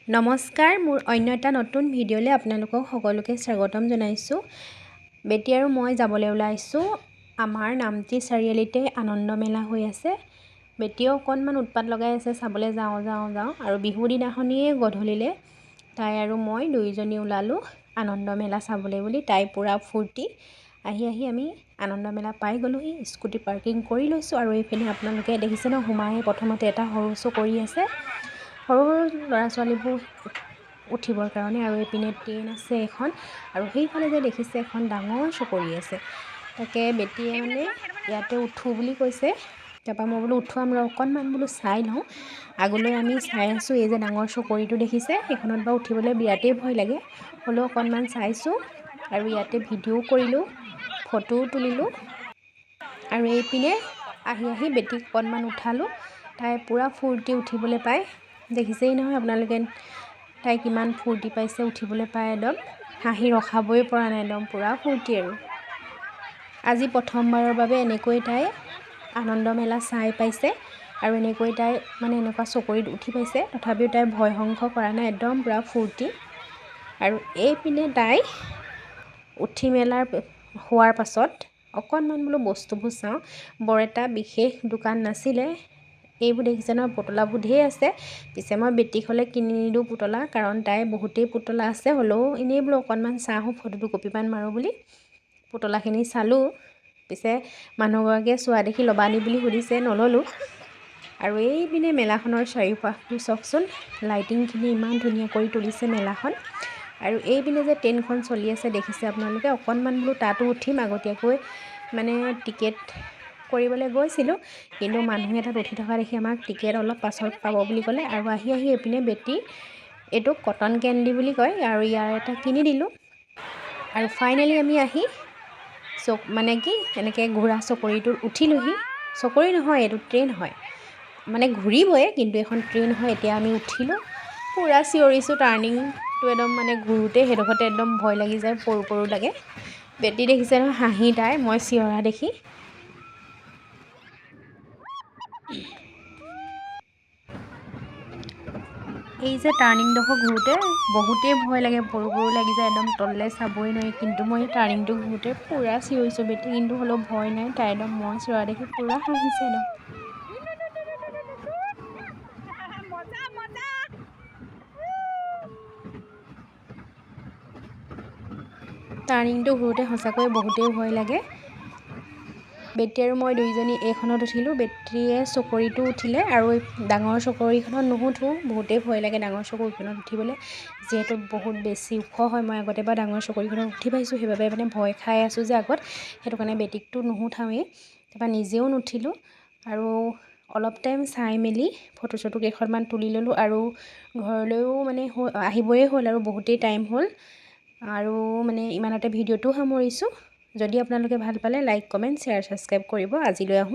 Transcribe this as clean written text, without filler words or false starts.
নমস্কাৰ, মোৰ অন্য এটা নতুন ভিডিঅ'লৈ আপোনালোকক সকলোকে স্বাগতম জনাইছোঁ। বেটি আৰু মই যাবলৈ ওলাইছোঁ। আমাৰ নামতি চাৰিআলিতে আনন্দ মেলা হৈ আছে। বেটিও অকণমান উৎপাত লগাই আছে, চাবলৈ যাওঁ আৰু বিহুৰ দিনাখনিয়ে গধূলিলৈ তাই আৰু মই দুয়োজনী ওলালোঁ আনন্দ মেলা চাবলৈ বুলি। তাই পূৰা ফূৰ্তি। আহি আমি আনন্দ মেলা পাই গ'লোহি। স্কুটি পাৰ্কিং কৰি লৈছোঁ আৰু এইপিনে আপোনালোকে দেখিছে ন, সোমাই প্ৰথমতে এটা সৰু চকৰি আছে, সৰু ল'ৰা ছোৱালীবোৰ উঠিবৰ কাৰণে, আৰু এইপিনে ট্ৰেইন আছে এখন, আৰু সেইফালে যে দেখিছে এখন ডাঙৰ চকৰি আছে। তাকে বেটিয়ে মানে ইয়াতে উঠোঁ বুলি কৈছে। তাৰপৰা মই বোলো উঠোৱাম ৰ, অকণমান বোলো চাই লওঁ। আগলৈ আমি চাই আছোঁ। এই যে ডাঙৰ চকৰিটো দেখিছে, সেইখনত বাৰু উঠিবলৈ বিৰাটেই ভয় লাগে, হ'লেও অকণমান চাইছোঁ আৰু ইয়াতে ভিডিঅ' কৰিলোঁ, ফটোও তুলিলোঁ। আৰু এইপিনে আহি বেটিক অকণমান উঠালোঁ। তাই পূৰা ফূৰ্তি উঠিবলৈ পায়। দেখিছেই নহয় আপোনালোকে, তাই কিমান ফূৰ্তি পাইছে উঠিবলৈ পায়। একদম হাঁহি ৰখাবই পৰা নাই, একদম পূৰা ফূৰ্তি। আৰু আজি প্ৰথমবাৰৰ বাবে এনেকৈ তাই আনন্দ মেলা চাই পাইছে, আৰু এনেকৈ তাই মানে এনেকুৱা চকৰিত উঠি পাইছে। তথাপিও তাই ভয় সংশ কৰা নাই, একদম পূৰা ফূৰ্তি। আৰু এইপিনে তাই উঠি মেলাৰ হোৱাৰ পাছত অকণমান বোলো বস্তুবোৰ চাওঁ। বৰ এটা বিশেষ দোকান নাছিলে। এইবোৰ দেখিছে নহয়, পুতলাবোৰ ঢেৰ আছে। পিছে মই বেটিক হ'লে কিনি নিদিওঁ পুতলা, কাৰণ তাই বহুতেই পুতলা আছে। হ'লেও এনেই বোলো অকণমান চাওঁ, ফটোটো কপিমান মাৰোঁ বুলি পুতলাখিনি চালোঁ। পিছে মানুহগৰাকীয়ে চোৱা দেখি ল'বা নি বুলি সুধিছে, নল'লোঁ। আৰু এইপিনে মেলাখনৰ চাৰিওপাশটো চাওকচোন, লাইটিংখিনি ইমান ধুনীয়া কৰি তুলিছে মেলাখন। আৰু এইপিনে যে ট্ৰেইনখন চলি আছে দেখিছে আপোনালোকে, অকণমান বোলো তাতো উঠিম। আগতীয়াকৈ মানে টিকেট কৰিবলৈ গৈছিলোঁ, কিন্তু মানুহে তাত উঠি থকা দেখি আমাক টিকেট অলপ পাছত পাব বুলি ক'লে। আৰু আহি এইপিনে বেটি এইটো কটন কেণ্ডি বুলি কয়, আৰু ইয়াৰ এটা কিনি দিলোঁ। আৰু ফাইনেলি আমি আহি মানে কি এনেকৈ ঘূৰা চকৰিটোত উঠিলোহি। চকৰি নহয়, এইটো ট্ৰেইন হয়, মানে ঘূৰিবই, কিন্তু এখন ট্ৰেইন হয়। এতিয়া আমি উঠিলোঁ, পূৰা চিঞৰিছোঁ। টাৰ্ণিংটো একদম মানে ঘূৰোঁতে সেইডোখৰতে একদম ভয় লাগি যায়, পৰো লাগে। বেটি দেখিছে নহয়, হাঁহি তাই মই চিঞৰা দেখি। এই যে টাৰ্ণিংডোখৰ ঘূৰোঁতে বহুতেই ভয় লাগে, পৰো লাগি যায়, একদম তললৈ চাবই নোৱাৰি। কিন্তু মই এই টাৰ্ণিংটো ঘূৰোঁতে পূৰা চিঞৰিছোঁ। বেটি কিন্তু হ'লেও ভয় নাই, তাই একদম মই চিঞৰা দেখি পূৰা হাঁহিছে একদম। টাৰ্ণিংটো ঘূৰোঁতে সঁচাকৈ বহুতেই ভয় লাগে। বেটি আৰু মই দুইজনী এইখনত উঠিলোঁ। বেটিয়ে চকৰিটো উঠিলে, আৰু ডাঙৰ চকৰিখনত নুঠোঁ, বহুতেই ভয় লাগে ডাঙৰ চকৰিখনত উঠিবলৈ, যিহেতু বহুত বেছি ওখ হয়। মই আগতে এবাৰ ডাঙৰ চকৰিখনত উঠি পাইছোঁ, সেইবাবে মানে ভয় খাই আছোঁ যে আগত, সেইটো কাৰণে বেটিকটো নুঠাওঁৱেই। তাৰপৰা নিজেও নুঠিলোঁ, আৰু অলপ টাইম চাই মেলি ফটো চটো কেইখনমান তুলি ল'লোঁ। আৰু ঘৰলৈও মানে আহিবই হ'ল, আৰু বহুতেই টাইম হ'ল। আৰু মানে ইমানতে ভিডিঅ'টো সামৰিছোঁ। যদি আপোনালোকে ভাল পালে লাইক, কমেণ্ট, শ্বেয়াৰ, ছাবস্ক্ৰাইব কৰিব। আজিলৈ আহোঁ।